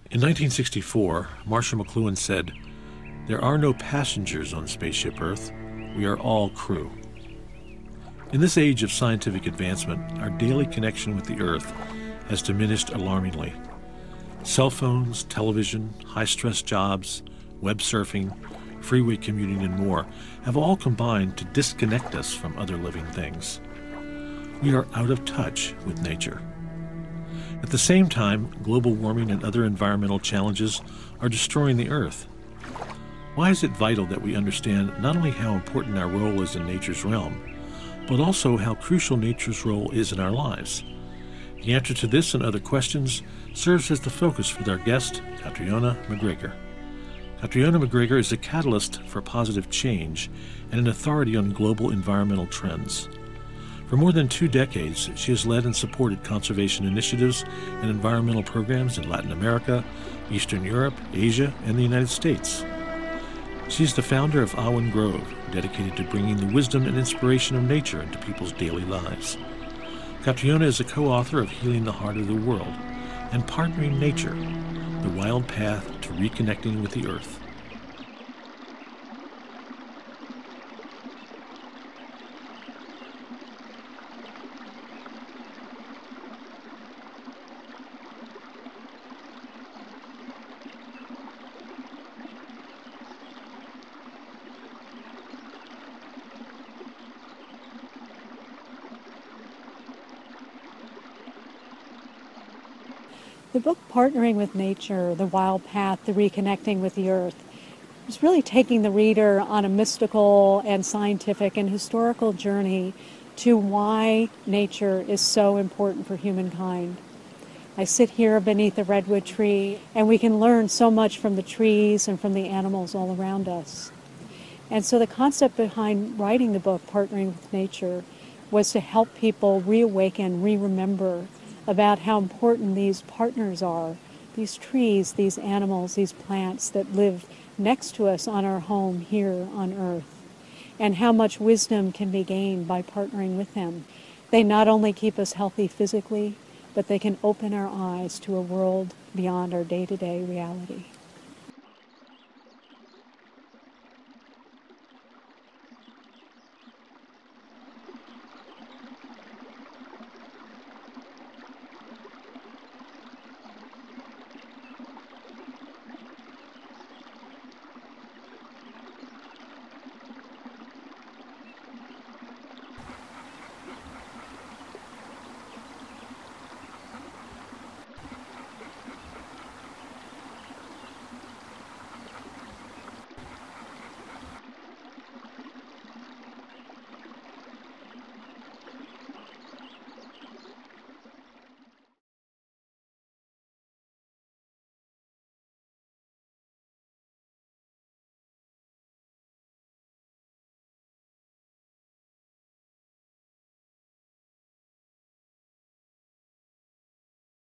In 1964, Marshall McLuhan said, "There are no passengers on Spaceship Earth. We are all crew." In this age of scientific advancement, our daily connection with the Earth has diminished alarmingly. Cell phones, television, high-stress jobs, web surfing, freeway commuting, and more have all combined to disconnect us from other living things. We are out of touch with nature. At the same time, global warming and other environmental challenges are destroying the Earth. Why is it vital that we understand not only how important our role is in nature's realm, but also how crucial nature's role is in our lives? The answer to this and other questions serves as the focus with our guest, Catriona MacGregor. Catriona McGregor is a catalyst for positive change and an authority on global environmental trends. For more than 2 decades, she has led and supported conservation initiatives and environmental programs in Latin America, Eastern Europe, Asia, and the United States. She is the founder of Awen Grove, dedicated to bringing the wisdom and inspiration of nature into people's daily lives. Catriona is a co-author of Healing the Heart of the World and Partnering Nature, the Wild Path to Reconnecting with the Earth. The book Partnering with Nature, The Wild Path to Reconnecting with the Earth, is really taking the reader on a mystical and scientific and historical journey to why nature is so important for humankind. I sit here beneath a redwood tree, and we can learn so much from the trees and from the animals all around us. And so the concept behind writing the book, Partnering with Nature, was to help people reawaken, re-remember about how important these partners are, these trees, these animals, these plants that live next to us on our home here on Earth, and how much wisdom can be gained by partnering with them. They not only keep us healthy physically, but they can open our eyes to a world beyond our day-to-day reality.